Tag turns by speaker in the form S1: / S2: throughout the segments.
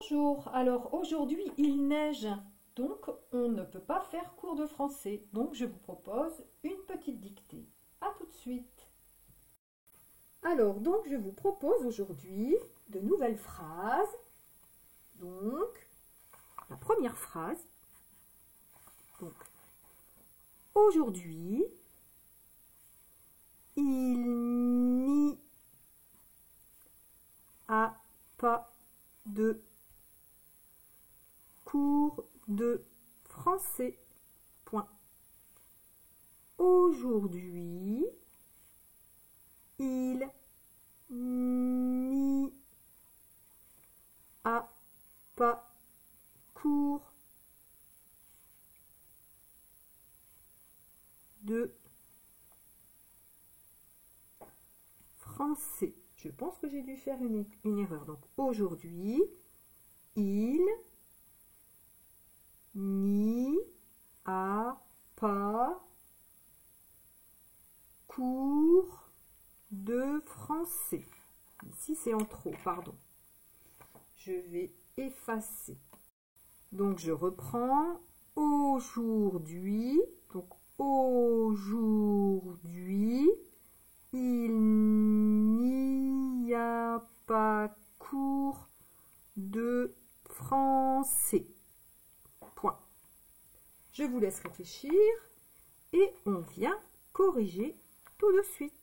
S1: Bonjour, alors aujourd'hui il neige, donc on ne peut pas faire cours de français, donc je vous propose une petite dictée. À tout de suite. Alors donc je vous propose aujourd'hui de nouvelles phrases. Donc la première phrase, donc aujourd'hui il n'y a pas de cours de français. Point. Aujourd'hui, il n'y a pas cours de français. Je pense que j'ai dû faire une erreur. Donc aujourd'hui, il n'y a pas cours de français. Ici, c'est en trop, pardon. Je vais effacer. Donc, je reprends aujourd'hui. Donc, aujourd'hui, il n'y a pas cours de français. Point. Je vous laisse réfléchir et on vient corriger tout de suite.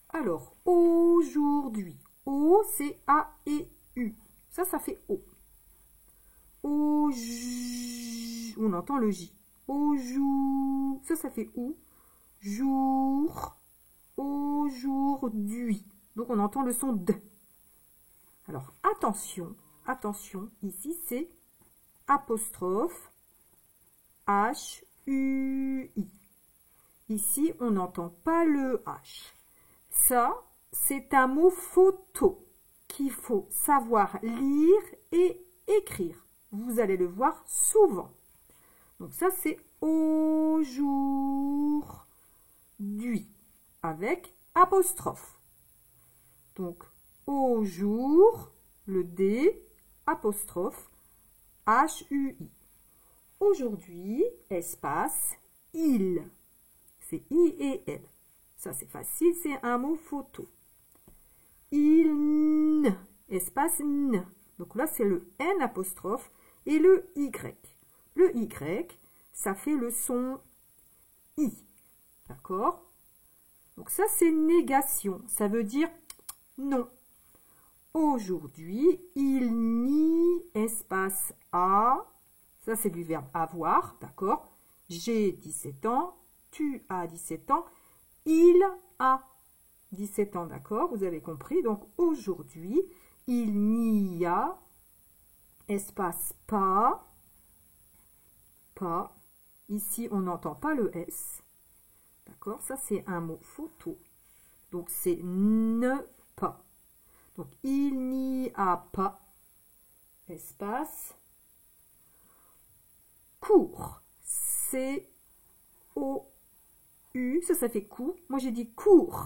S1: Alors, aujourd'hui. O, c'est A et U. Ça fait O. On entend le J. Au jour. Ça fait OU. Jour. Aujourd'hui. Donc, on entend le son D. Alors, attention. Attention. Ici, c'est apostrophe H-U-I. Ici, on n'entend pas le H. Ça, c'est un mot photo qu'il faut savoir lire et écrire. Vous allez le voir souvent. Donc ça, c'est aujourd'hui avec apostrophe. Donc, au jour, le D, apostrophe, H-U-I. Aujourd'hui, espace, il. C'est I et L. Ça, c'est facile, c'est un mot photo. Il, espace, N. Donc là, c'est le N apostrophe et le Y. Le Y, ça fait le son I. D'accord? Donc ça, c'est négation. Ça veut dire non. Aujourd'hui, il nie, espace A. Ça, c'est du verbe avoir. D'accord? J'ai 17 ans. Tu as 17 ans. Il a 17 ans, d'accord? Vous avez compris? Donc, aujourd'hui, il n'y a, espace pas. Ici, on n'entend pas le S. D'accord? Ça, c'est un mot photo. Donc, c'est ne pas. Donc, il n'y a pas, espace, cours. C-O-U, ça fait coup. Moi, j'ai dit cours.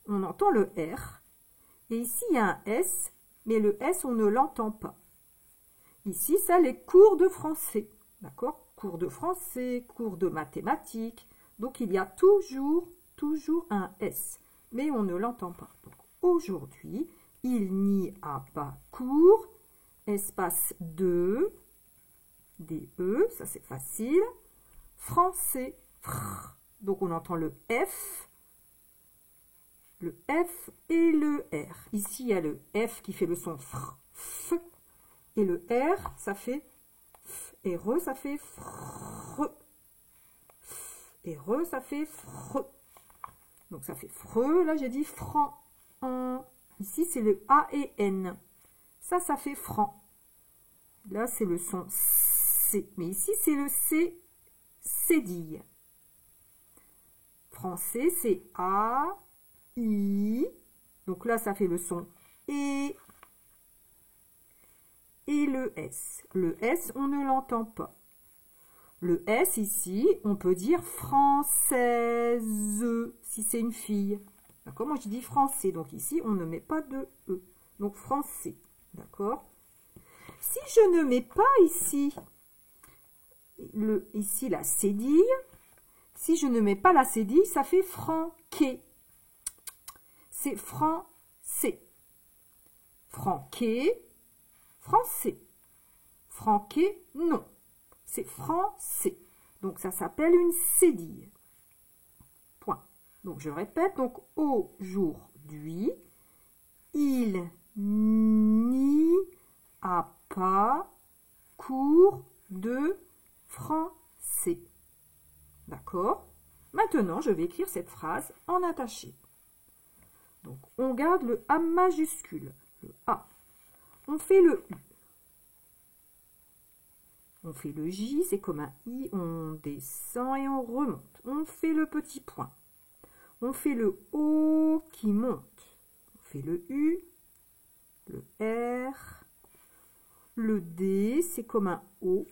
S1: On entend le R. Et ici, il y a un S, mais le S, on ne l'entend pas. Ici, ça, les cours de français. D'accord? Cours de français, cours de mathématiques. Donc, il y a toujours un S, mais on ne l'entend pas. Donc, aujourd'hui, il n'y a pas cours, espace de, D-E, ça c'est facile. Français, frr. Donc, on entend le F et le R. Ici, il y a le F qui fait le son fr, f, et le R, ça fait f, et re, ça fait fr, et re, ça fait fr. Donc, ça fait fre, là, j'ai dit franc. Ici, c'est le A et N. Ça fait franc. Là, c'est le son C. Mais ici, c'est le C, cédille. Français, c'est A, I. Donc là, ça fait le son E. Et le S. Le S, on ne l'entend pas. Le S, ici, on peut dire française, si c'est une fille. D'accord? Moi, je dis français. Donc ici, on ne met pas de E. Donc français. D'accord? Si je ne mets pas ici, ici la cédille, si je ne mets pas la cédille, ça fait franqué. C'est français. Franqué, français. Franqué, non. C'est français. Donc, ça s'appelle une cédille. Point. Donc, je répète. Donc, aujourd'hui, il n'y a pas cours de français. D'accord? Maintenant, je vais écrire cette phrase en attaché. Donc, on garde le A majuscule, le A. On fait le U. On fait le J, c'est comme un I, on descend et on remonte. On fait le petit point. On fait le O qui monte. On fait le U, le R, le D, c'est comme un O,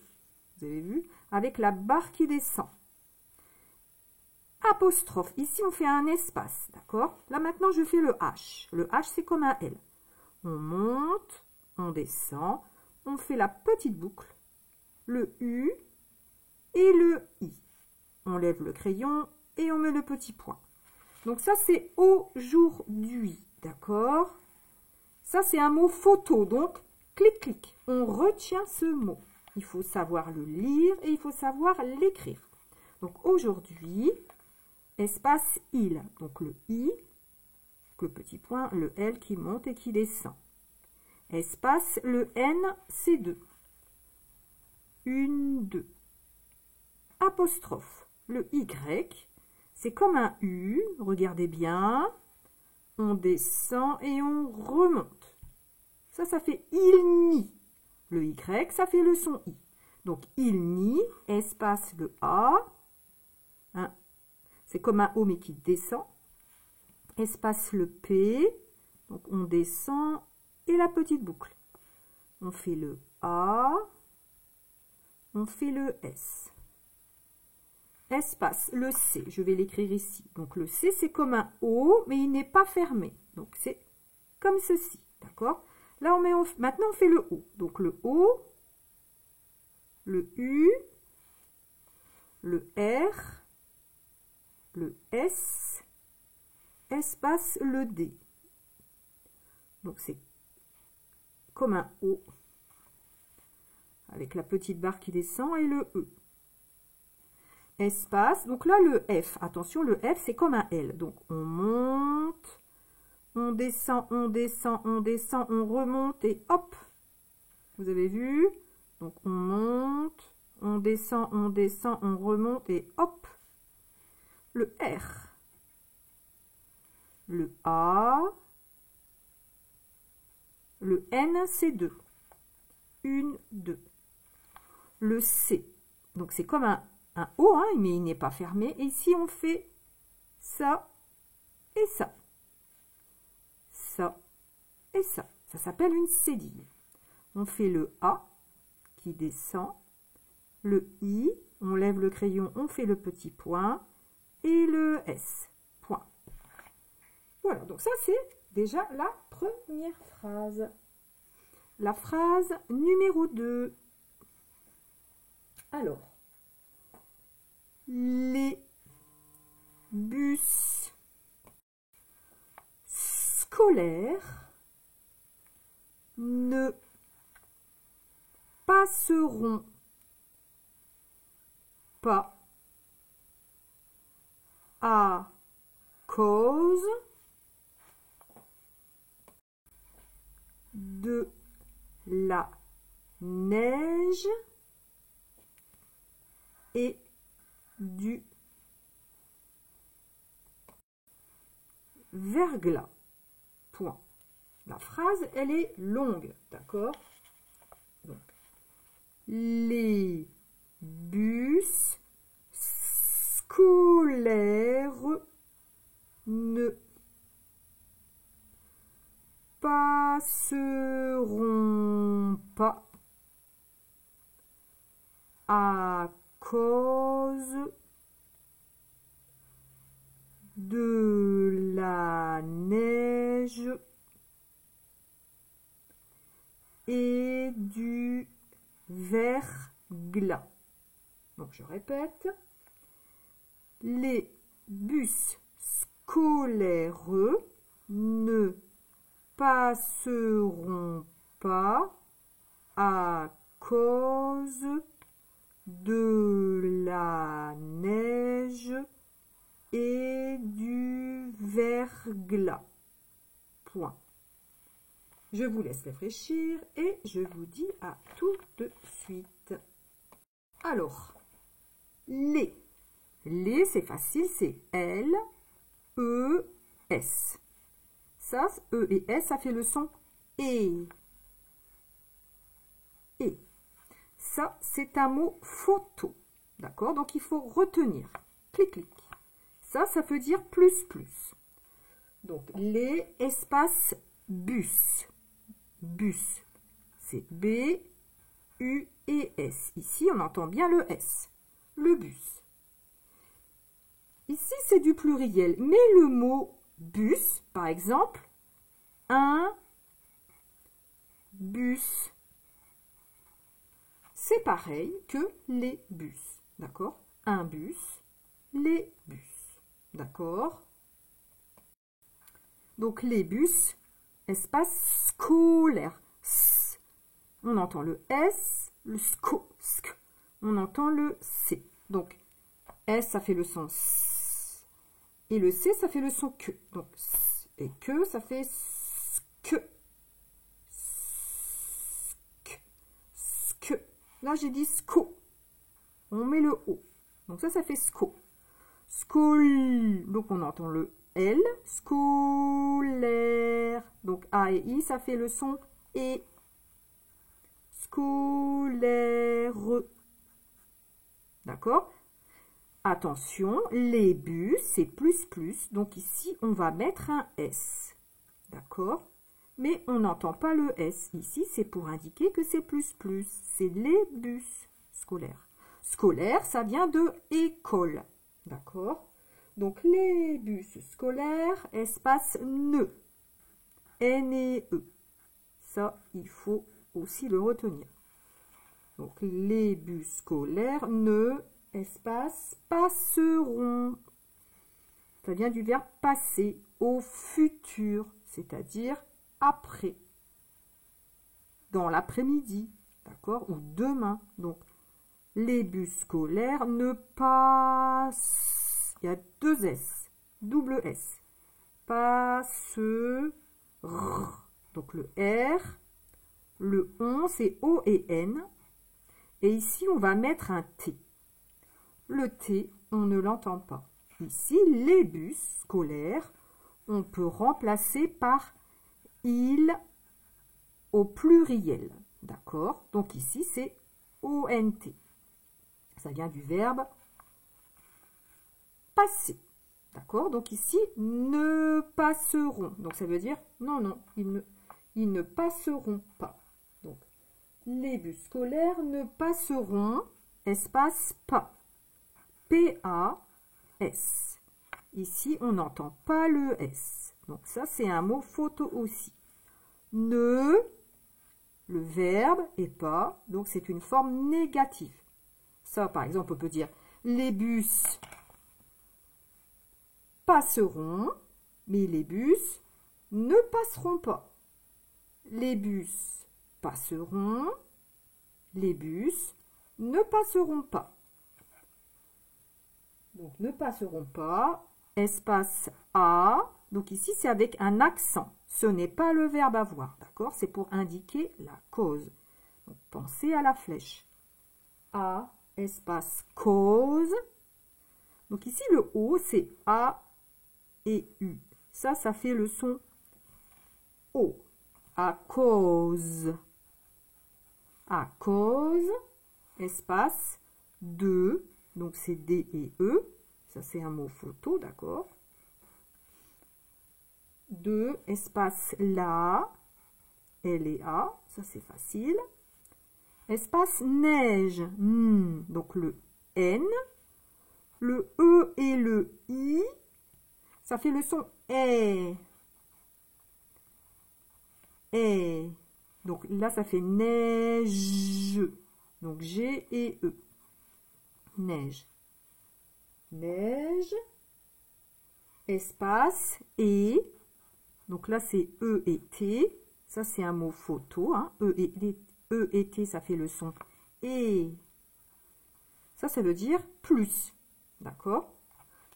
S1: vous avez vu, avec la barre qui descend. Apostrophe, ici on fait un espace, d'accord? Là maintenant je fais le H. Le H c'est comme un L. On monte, on descend, on fait la petite boucle, le U et le I. On lève le crayon et on met le petit point. Donc ça c'est aujourd'hui, d'accord? Ça c'est un mot photo, donc clic clic. On retient ce mot. Il faut savoir le lire et il faut savoir l'écrire. Donc aujourd'hui, espace il. Donc le I, le petit point, le L qui monte et qui descend. Espace le N, c'est 2. Une, 2. Apostrophe. Le Y, c'est comme un U. Regardez bien. On descend et on remonte. Ça fait il nie. Le Y, ça fait le son I. Donc il nie, espace le A. Hein, c'est comme un O mais qui descend. Espace le P. Donc on descend et la petite boucle. On fait le A. On fait le S. Espace, le C, je vais l'écrire ici. Donc le C, c'est comme un O, mais il n'est pas fermé. Donc c'est comme ceci, d'accord? Là, maintenant, on fait le O. Donc le O, le U, le R, le S, espace le D. Donc c'est comme un O, avec la petite barre qui descend et le E. Espace, donc là le F, attention le F c'est comme un L, donc on monte, on descend, on descend, on descend, on remonte et hop, vous avez vu, donc on monte, on descend, on remonte et hop, le R, le A, le N c'est 2, 1, 2, le C, donc c'est comme un O, hein, mais il n'est pas fermé. Et ici, on fait ça et ça. Ça et ça. Ça s'appelle une cédille. On fait le A qui descend, le I, on lève le crayon, on fait le petit point, et le S. Point. Voilà, donc ça, c'est déjà la première phrase. La phrase numéro 2. Alors, les bus scolaires ne passeront pas à cause de la neige et du verglas. Point. La phrase, elle est longue, d'accord? Donc, les bus scolaires ne passeront pas à cause de la neige et du verglas. Donc je répète, les bus scolaires ne passeront pas à cause de la neige et du verglas. Point. Je vous laisse réfléchir et je vous dis à tout de suite. Alors, les. Les, c'est facile, c'est L, E, S. Ça, E et S, ça fait le son E. Et. Ça, c'est un mot photo. D'accord? Donc, il faut retenir. Clic, clic. Ça veut dire plus, plus. Donc, les espaces bus. Bus. C'est B, U et S. Ici, on entend bien le S. Le bus. Ici, c'est du pluriel. Mais le mot bus, par exemple, un bus. C'est pareil que les bus. D'accord? Un bus, les bus. D'accord? Donc, les bus, espace scolaire. S. On entend le S, le SCO, SC. On entend le C. Donc, S, ça fait le son S. Et le C, ça fait le son que. Donc, S et que, ça fait SK. SK. Là, j'ai dit SCO. On met le O. Donc, ça fait SCO. School. Donc, on entend le L. Scolaire. Donc, A et I, ça fait le son E. Scolaire. D'accord? Attention, les bus, c'est plus, plus. Donc, ici, on va mettre un S. D'accord? Mais on n'entend pas le S. Ici, c'est pour indiquer que c'est plus, plus. C'est les bus scolaires. Scolaire, ça vient de école. D'accord? Donc, les bus scolaires, espace ne. N et E. Ça, il faut aussi le retenir. Donc, les bus scolaires ne, espace, passeront. Ça vient du verbe passer au futur, c'est-à-dire après, dans l'après-midi, d'accord, ou demain. Donc, les bus scolaires ne passent, il y a deux S, double S, passeront. Donc, le R, le on, c'est O et N. Et ici, on va mettre un T. Le T, on ne l'entend pas. Ici, les bus scolaires, on peut remplacer par il au pluriel. D'accord? Donc ici, c'est ONT. Ça vient du verbe passer. D'accord? Donc ici, ne passeront. Donc ça veut dire non, non, ils ne passeront pas. Donc, les bus scolaires ne passeront, espace pas. P-A-S. Ici, on n'entend pas le S. Donc ça, c'est un mot photo aussi. Ne, le verbe, et pas, donc c'est une forme négative. Ça, par exemple, on peut dire les bus passeront, mais les bus ne passeront pas. Les bus passeront, les bus ne passeront pas. Donc, ne passeront pas, espace A. Donc, ici, c'est avec un accent. Ce n'est pas le verbe avoir, d'accord? C'est pour indiquer la cause. Donc, pensez à la flèche. A, espace cause. Donc, ici, le O, c'est A et U. Ça fait le son O. À cause. À cause, espace, de. Donc, c'est D et E. Ça, c'est un mot photo, d'accord? De, espace, la. L et A. Ça, c'est facile. Espace, neige. Donc, le N. Le E et le I. Ça fait le son E. Et. Donc là, ça fait neige. Donc G et E. Neige. Neige. Espace et. Donc là, c'est E et T. Ça, c'est un mot photo. Hein. E et T, ça fait le son. Et ça veut dire plus. D'accord?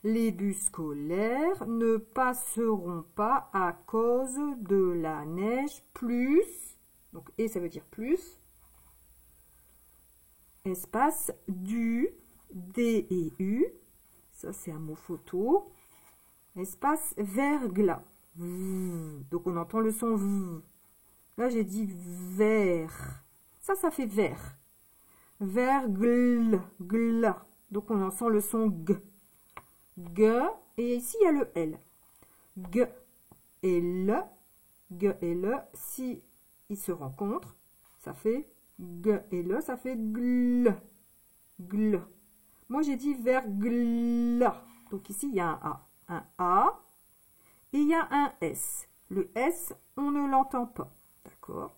S1: Les bus scolaires ne passeront pas à cause de la neige plus. Donc, et ça veut dire plus. Espace du, D et U. Ça, c'est un mot photo. Espace verglas. Donc, on entend le son V. Là, j'ai dit vert. Ça fait vert. Vergl, gla. Donc, on entend le son G. G. Et ici, il y a le L. G et L. G et L. Si ils se rencontrent, ça fait G et L. Ça fait gl. Gl. Moi, j'ai dit verglas. Donc, ici, il y a un A. Un A. Et il y a un S. Le S, on ne l'entend pas. D'accord?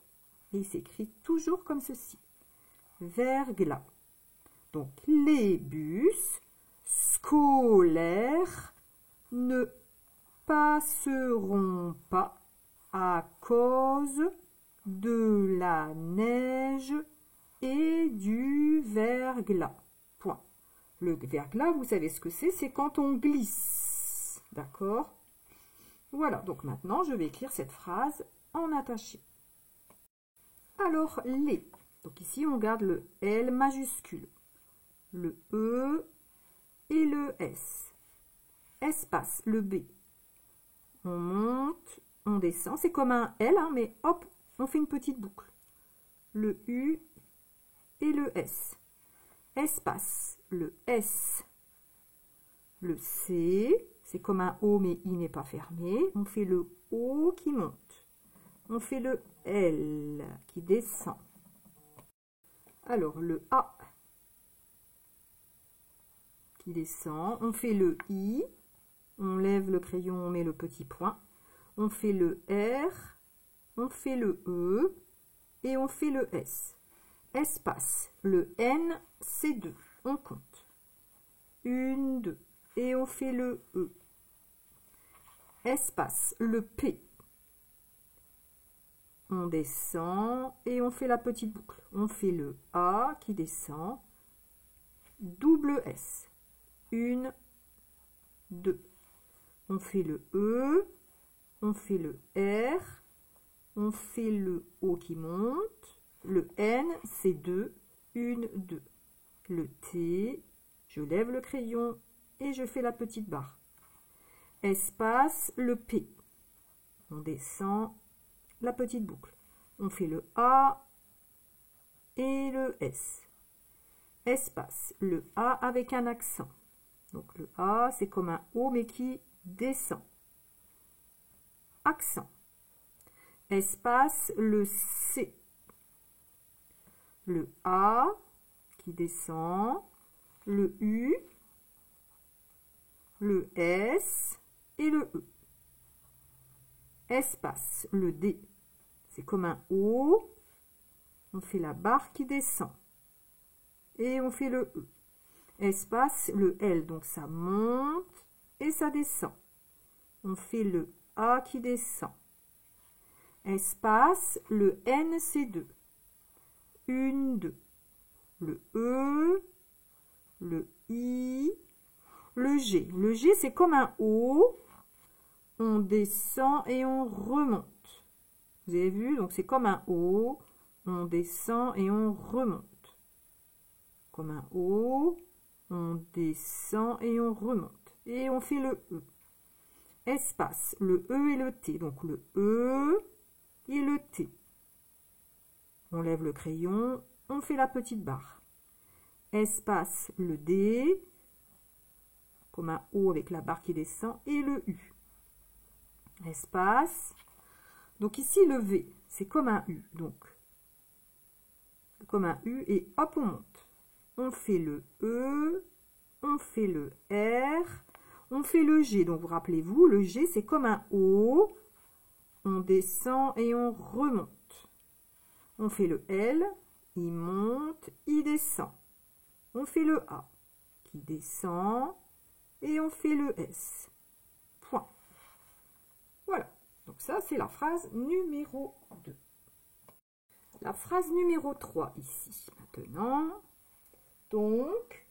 S1: Et il s'écrit toujours comme ceci. Verglas. Donc, les bus scolaires ne passeront pas à cause de la neige et du verglas. Point. Le verglas, vous savez ce que c'est quand on glisse. D'accord? Voilà, donc maintenant, je vais écrire cette phrase en attaché. Alors, les. Donc ici, on garde le L majuscule, le E et le S. Espace, le B. On monte, on descend. C'est comme un L, hein, mais hop, on fait une petite boucle. Le U et le S. Espace, le S. Le C, c'est comme un O, mais il n'est pas fermé. On fait le O qui monte. On fait le L qui descend. Alors, le A qui descend. On fait le I. On lève le crayon, on met le petit point. On fait le R. On fait le E. Et on fait le S. Espace. Le N, c'est 2. On compte. 1, 2. Et on fait le E. Espace. Le P. On descend et on fait la petite boucle. On fait le A qui descend. Double S. 1, 2. On fait le E. On fait le R. On fait le O qui monte. Le N, c'est 2. 1, 2. Le T. Je lève le crayon et je fais la petite barre. Espace, le P. On descend la petite boucle. On fait le A et le S. Espace, le A avec un accent. Donc le A, c'est comme un O mais qui descend. Accent. Espace, le C. Le A qui descend. Le U. Le S et le E. Espace, le D. C'est comme un O. On fait la barre qui descend. Et on fait le E. Espace, le L. Donc ça monte et ça descend. On fait le A qui descend. Espace, le N, c'est 2. 1, 2. Le E. Le I. Le G. Le G, c'est comme un O. On descend et on remonte. Vous avez vu? Donc, c'est comme un O. On descend et on remonte. Comme un O. On descend et on remonte. Et on fait le E. Espace. Le E et le T. Donc, le E et le T. On lève le crayon. On fait la petite barre. Espace. Le D. Comme un O avec la barre qui descend. Et le U. Espace. Donc ici, le V, c'est comme un U. Donc, comme un U et hop, on monte. On fait le E, on fait le R, on fait le G. Donc, vous rappelez-vous, le G, c'est comme un O. On descend et on remonte. On fait le L, il monte, il descend. On fait le A, qui descend, et on fait le S. Point. Voilà. Donc ça, c'est la phrase numéro 2. La phrase numéro 3 ici. Maintenant, donc,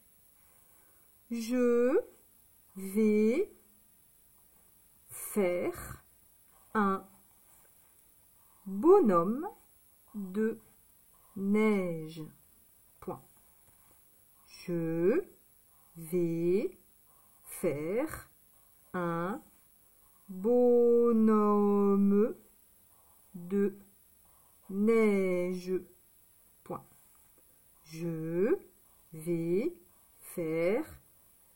S1: je vais faire un bonhomme de neige. Point. Je vais faire un bonhomme de neige. Point. Je vais faire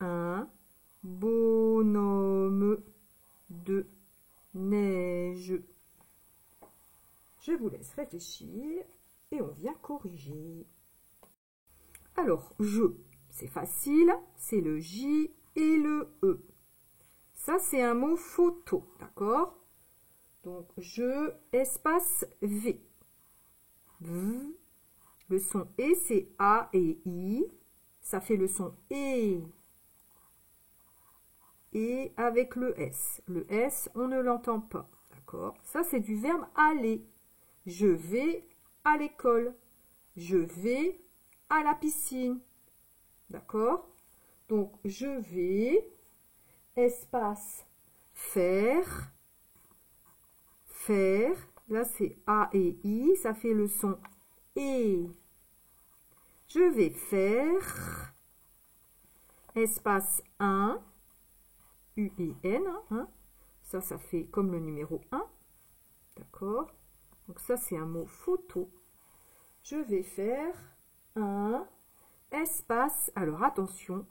S1: un bonhomme de neige. Je vous laisse réfléchir et on vient corriger. Alors, je, c'est facile, c'est le J et le E. Ça, c'est un mot photo, d'accord? Donc, je, espace V. V. Le son E, c'est A et I. Ça fait le son E. Et avec le S. Le S, on ne l'entend pas, d'accord? Ça, c'est du verbe aller. Je vais à l'école. Je vais à la piscine. D'accord? Donc, je vais, espace, faire. Faire. Là, c'est A et I. Ça fait le son E. Je vais faire, espace 1, U et N. Hein. Ça fait comme le numéro 1. D'accord? Donc, ça, c'est un mot photo. Je vais faire un espace. Alors, attention.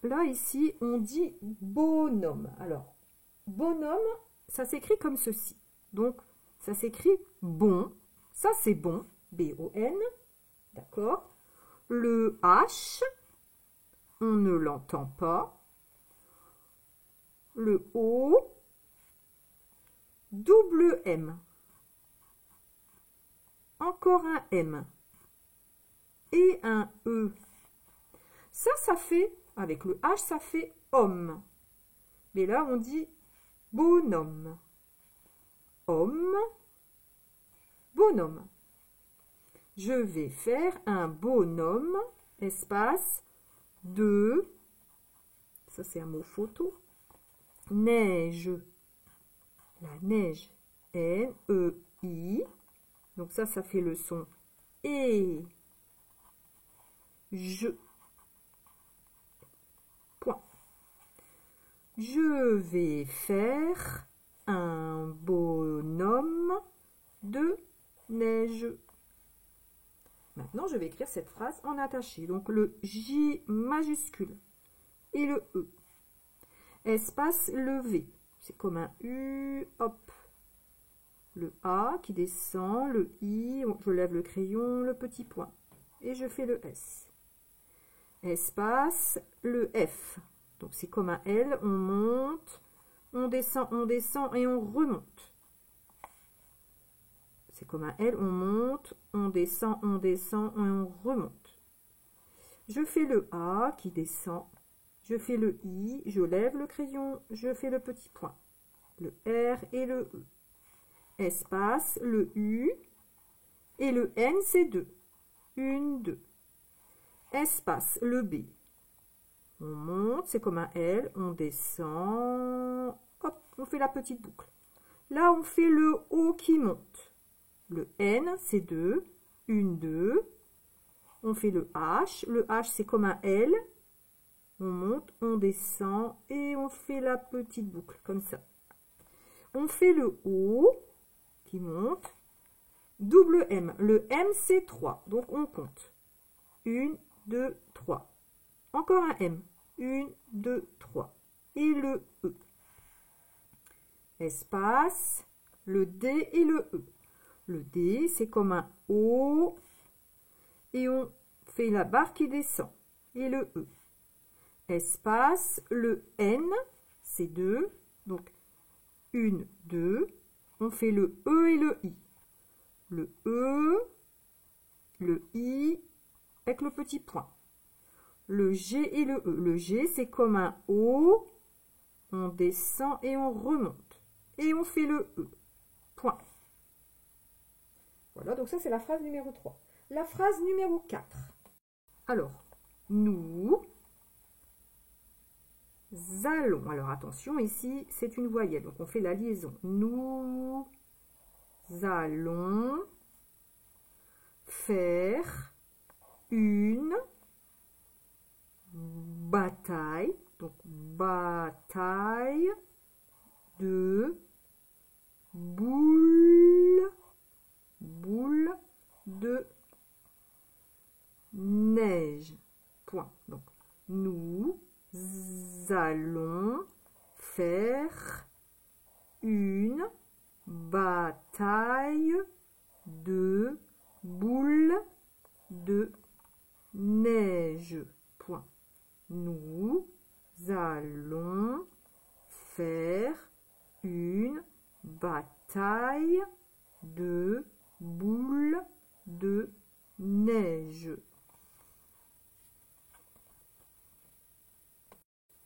S1: Là, ici, on dit bonhomme. Alors, bonhomme, ça s'écrit comme ceci. Donc, ça s'écrit bon. Ça, c'est bon. B-O-N. D'accord? Le H, on ne l'entend pas. Le O, double M. Encore un M. Et un E. Ça fait, avec le H, ça fait homme. Mais là, on dit bonhomme. Homme, bonhomme. Je vais faire un bonhomme, espace, de, ça c'est un mot photo, neige. La neige, N-E-I. Donc ça fait le son et. Je. Point. Je vais faire un bonhomme de neige. Maintenant, je vais écrire cette phrase en attaché. Donc, le J majuscule et le E. Espace le V. C'est comme un U. Hop. Le A qui descend. Le I. Je lève le crayon. Le petit point. Et je fais le S. Espace le F. Donc, c'est comme un L. On monte. On descend et on remonte. C'est comme un L, on monte, on descend et on remonte. Je fais le A qui descend, je fais le I, je lève le crayon, je fais le petit point. Le R et le E. Espace, le U et le N, c'est 2. 1, 2. Espace, le B. On monte, c'est comme un L, on descend, hop, on fait la petite boucle. Là, on fait le O qui monte. Le N, c'est 2. 1, 2. On fait le H. Le H, c'est comme un L. On monte, on descend et on fait la petite boucle, comme ça. On fait le O qui monte. Double M. Le M, c'est 3. Donc, on compte. 1, 2, 3. Encore un M. 1, 2, 3. Et le E. Espace, le D et le E. Le D, c'est comme un O. Et on fait la barre qui descend. Et le E. Espace, le N, c'est 2. Donc, 1, 2. On fait le E et le I. le E, le I avec le petit point. Le G et le E. Le G, c'est comme un O. On descend et on remonte. Et on fait le E. Point. Voilà, donc ça c'est la phrase numéro 3. La phrase numéro 4. Alors, nous allons. Alors attention, ici c'est une voyelle, donc on fait la liaison. Nous allons faire une bataille. Donc bataille de boules de neige. Point. Donc nous allons faire une bataille de boules de neige. Point. Nous allons faire une bataille de boules de neige.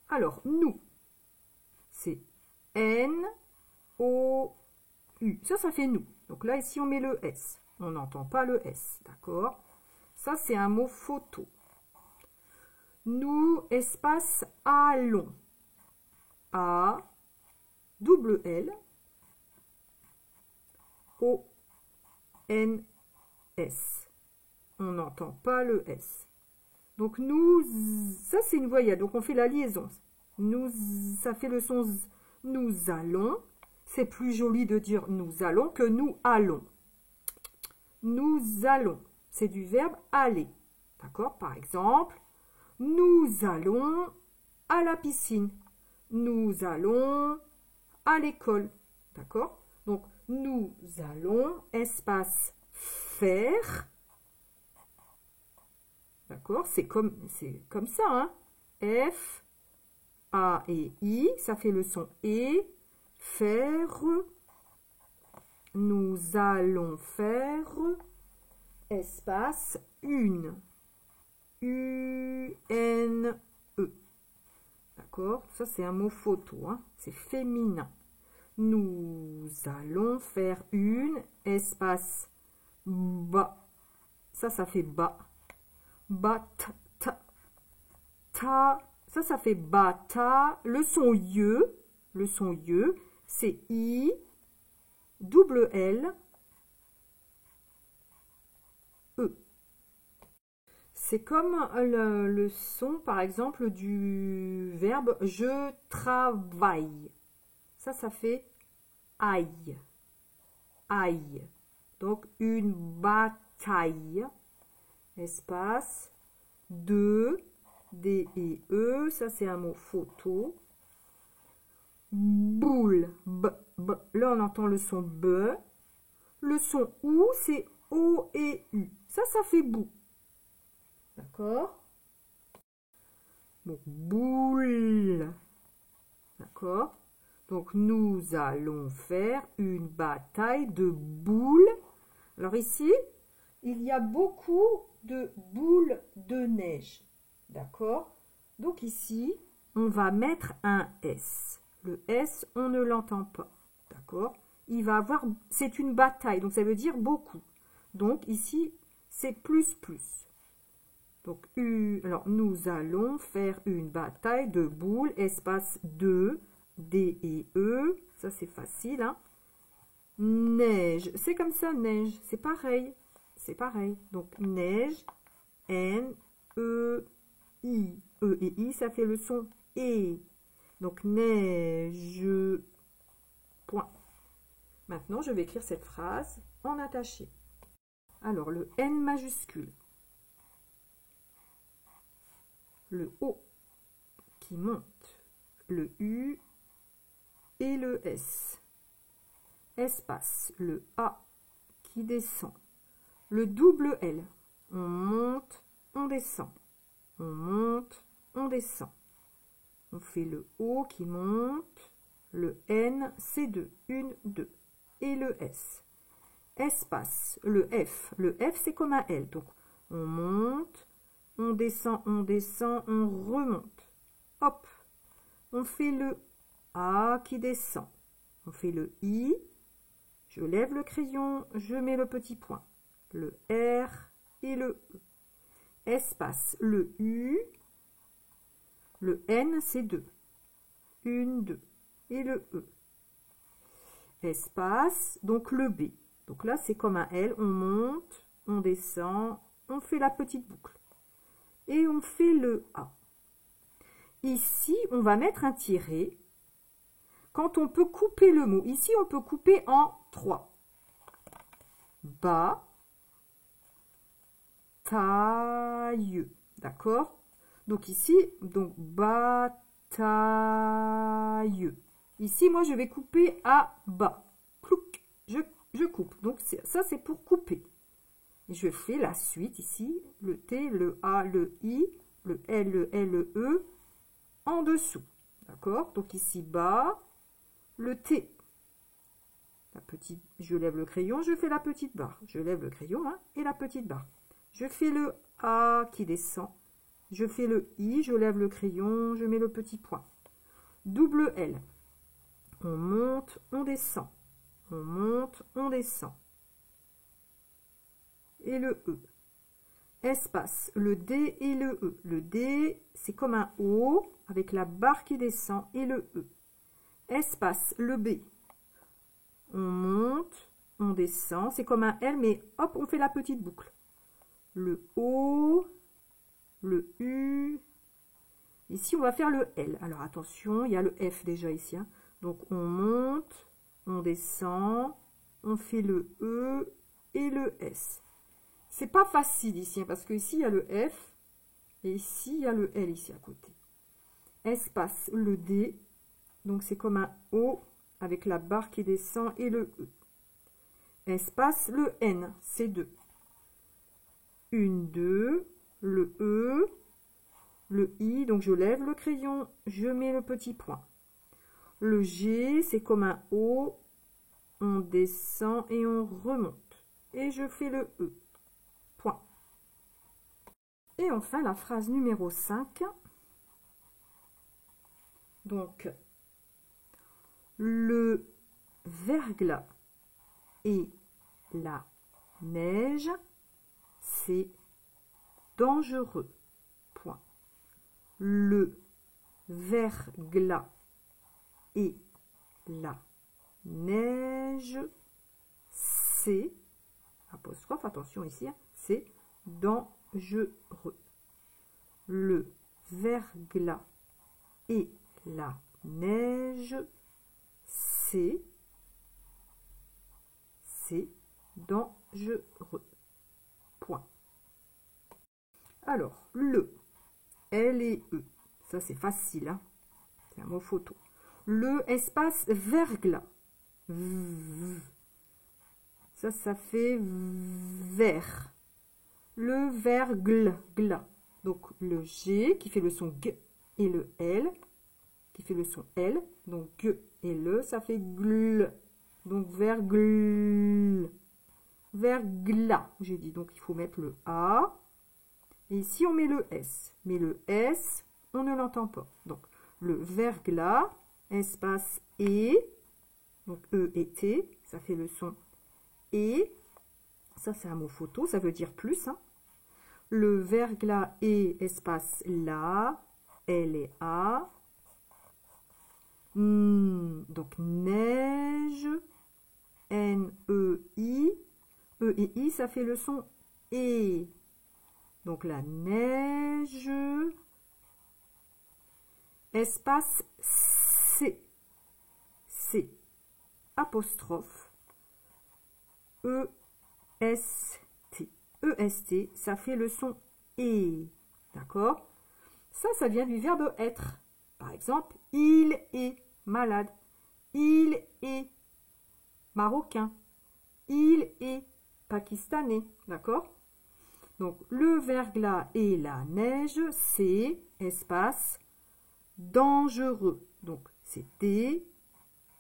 S1: Alors, nous, c'est N-O-U. Ça fait nous. Donc là, ici, on met le S. On n'entend pas le S, d'accord? Ça, c'est un mot photo. Nous, espace, allons. A, double L, O, N, S. On n'entend pas le S. Donc nous, ça c'est une voyelle, donc on fait la liaison. Nous, ça fait le son Z. Nous allons. C'est plus joli de dire nous allons que nous allons. Nous allons. C'est du verbe aller. D'accord? Par exemple, nous allons à la piscine. Nous allons à l'école. D'accord? Donc, nous allons, espace, faire. D'accord? C'est comme ça, hein? F, A et I, ça fait le son et. Faire. Nous allons faire, espace, une. U-N-E. D'accord? Ça, c'est un mot photo, hein? C'est féminin. Nous allons faire une, espace, bas. Ça fait bas. Bat, ta, ta. Ça fait bata. Le son yeux, c'est I, double L, E. C'est comme le son, par exemple, du verbe je travaille. Ça fait aïe. Aïe. Donc, une bataille. Espace. De. D et E. Ça, c'est un mot photo. Boule. B, B. Là, on entend le son B. Le son OU, c'est O et U. Ça fait bout. D'accord? Donc, boule. D'accord? Donc, nous allons faire une bataille de boules. Alors ici, il y a beaucoup de boules de neige. D'accord? Donc ici, on va mettre un S. Le S, on ne l'entend pas. D'accord? Il va avoir, c'est une bataille, donc ça veut dire beaucoup. Donc ici, c'est plus. Donc, alors, nous allons faire une bataille de boules, espace 2, D et E. Ça, c'est facile, hein. Neige, c'est comme ça, neige. C'est pareil. C'est pareil. Donc, neige, N, E, I. E et I, ça fait le son E. Donc, neige, point. Maintenant, je vais écrire cette phrase en attaché. Alors, le N majuscule. Le O qui monte, le U et le S. Espace, le A qui descend, le double L. On monte, on descend. On monte, on descend. On fait le O qui monte, le N, c'est 2, 1, 2. Et le S. espace, le F. Le F, c'est comme un L. Donc, on monte, on descend, on remonte. Hop, on fait le A qui descend. On fait le I, je lève le crayon, je mets le petit point. Le R et le E. Espace, le U, le N, c'est 2. 1, 2. Et le E. Espace, donc le B. Donc là, c'est comme un L, on monte, on descend, on fait la petite boucle. Et on fait le A. Ici, on va mettre un tiret. Quand on peut couper le mot, ici, on peut couper en 3. Bas, taille. D'accord? Donc ici, donc bataille. Ici, moi, je vais couper à bas. Clouc, je coupe. Donc ça, c'est pour couper. Et je fais la suite ici, le T, le A, le I, le L, le L, le E, en dessous. D'accord? Donc ici, bas, le T. La petite, je lève le crayon, je fais la petite barre. Je lève le crayon hein, et la petite barre. Je fais le A qui descend. Je fais le I, je lève le crayon, je mets le petit point. Double L. On monte, on descend. On monte, on descend. Et le E. Espace, le D et le E. Le D, c'est comme un O avec la barre qui descend et le E. Espace, le B. On monte, on descend. C'est comme un L, mais hop, on fait la petite boucle. Le O, le U. Ici, on va faire le L. Alors, attention, il y a le F déjà ici. Hein. Donc, on monte, on descend, on fait le E et le S. C'est pas facile ici, hein, parce que ici, il y a le F et ici, il y a le L ici à côté. Espace, le D. Donc, c'est comme un O avec la barre qui descend et le E. Espace, le N, c'est 2. 1, 2, le E, le I, donc je lève le crayon, je mets le petit point. Le G, c'est comme un O, on descend et on remonte. Et je fais le E. Point. Et enfin, la phrase numéro 5. Donc, le verglas et la neige, c'est dangereux. Point. Le verglas et la neige, c'est, apostrophe, attention ici, hein, c'est dangereux. Le verglas et la neige, c'est dangereux. Point. Alors, le, L et E, ça c'est facile, hein, c'est un mot photo. Le espace verglas, ça fait vert. Le verglas, donc le G qui fait le son G et le L qui fait le son L, donc G et le, ça fait gl, donc verglas, j'ai dit, donc il faut mettre le A, et ici on met le S, mais le S, on ne l'entend pas, donc le verglas, espace E, donc E et T, ça fait le son E, ça c'est un mot photo, ça veut dire plus, hein. Le verglas et espace la, L et A, donc neige, N-E-I, E et I, ça fait le son E. Donc la neige, espace C, C, apostrophe, E-S-T. E-S-T, ça fait le son E. D'accord? Ça vient du verbe être. Par exemple, il est malade. Il est marocain. Il est pakistanais. D'accord? Donc, le verglas et la neige, c'est espace dangereux. Donc, c'est D,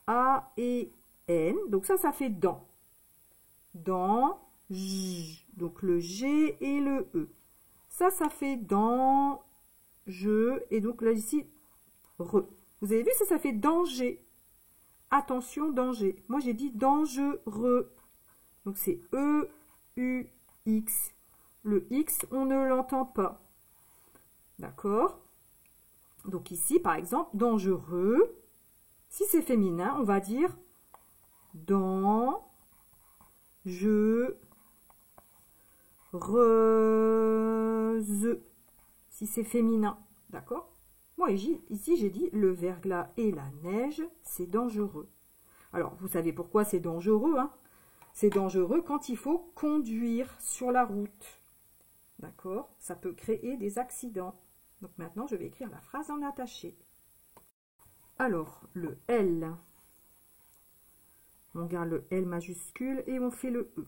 S1: A et N. Donc, ça fait dans. dans, j. Donc le G et le E. Ça fait dans, je. Et donc là, ici, re. Vous avez vu, ça fait danger. Attention, danger. Moi, j'ai dit dangereux. Donc c'est E, U, X. Le X, on ne l'entend pas. D'accord? Donc ici, par exemple, dangereux. Si c'est féminin, on va dire dans, je, reuse. Si c'est féminin, d'accord? Moi, ici, j'ai dit le verglas et la neige, c'est dangereux. Alors, vous savez pourquoi c'est dangereux, hein? C'est dangereux quand il faut conduire sur la route. D'accord? Ça peut créer des accidents. Donc maintenant, je vais écrire la phrase en attaché. Alors, le L. On garde le L majuscule et on fait le E.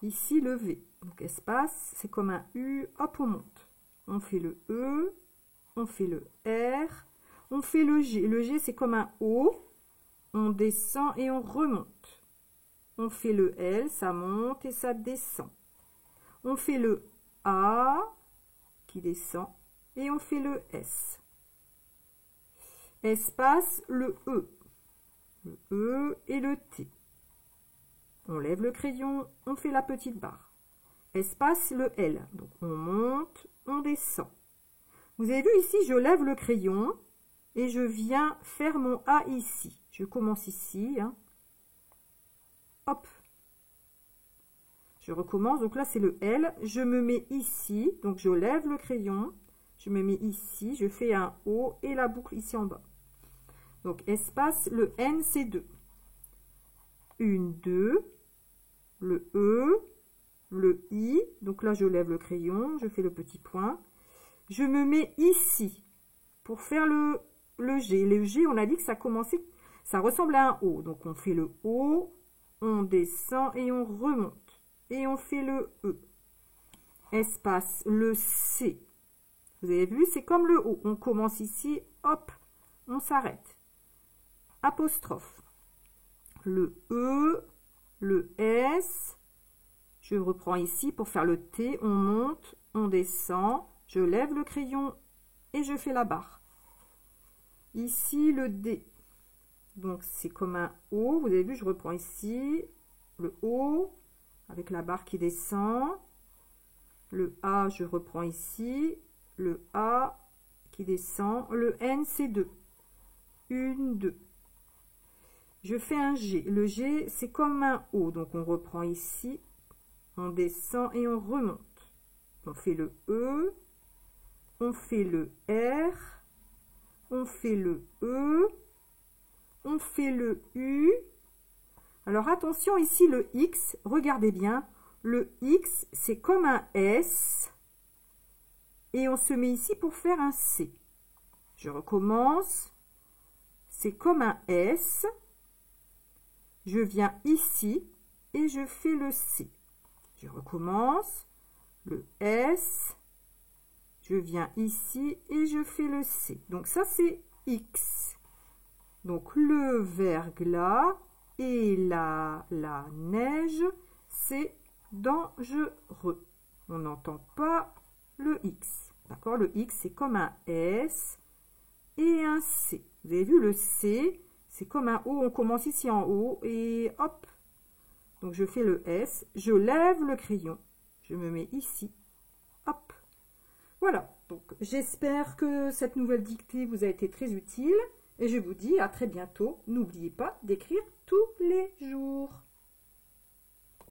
S1: Ici, le V. Donc, espace, c'est comme un U. Hop, on monte. On fait le E. On fait le R. On fait le G. Le G, c'est comme un O. On descend et on remonte. On fait le L, ça monte et ça descend. On fait le A qui descend et on fait le S. Espace, le E. Le E et le T. On lève le crayon, on fait la petite barre. Espace, le L. Donc on monte, on descend. Vous avez vu ici, je lève le crayon et je viens faire mon A ici. Je commence ici. Hein. Hop. Je recommence. Donc là, c'est le L. Je me mets ici. Donc je lève le crayon. Je me mets ici. Je fais un O et la boucle ici en bas. Donc espace, le N, c'est 2. 1, 2. Le E. Le I. Donc là, je lève le crayon. Je fais le petit point. Je me mets ici pour faire le G. Le G, on a dit que ça commençait, ça ressemble à un O. Donc on fait le O, on descend et on remonte. Et on fait le E. Espace, le C. Vous avez vu, c'est comme le O. On commence ici, hop, on s'arrête. Apostrophe. Le E, le S. Je reprends ici pour faire le T. On monte, on descend. Je lève le crayon et je fais la barre. Ici, le D. Donc, c'est comme un O. Vous avez vu, je reprends ici le O avec la barre qui descend. Le A, je reprends ici. Le A qui descend. Le N, c'est 2. 1, 2. Je fais un G. Le G, c'est comme un O. Donc, on reprend ici. On descend et on remonte. On fait le E. On fait le R. On fait le E. On fait le U. Alors, attention, ici, le X. Regardez bien. Le X, c'est comme un S. Et on se met ici pour faire un C. Je recommence. C'est comme un S. Je viens ici et je fais le C. Je recommence. Le S. Je viens ici et je fais le C. Donc ça, c'est X. Donc le verglas et la neige, c'est dangereux. On n'entend pas le X. D'accord? Le X, c'est comme un S et un C. Vous avez vu, le C, c'est comme un O. On commence ici en haut et hop. Donc je fais le S. Je lève le crayon. Je me mets ici. Hop. Voilà, donc j'espère que cette nouvelle dictée vous a été très utile et je vous dis à très bientôt. N'oubliez pas d'écrire tous les jours.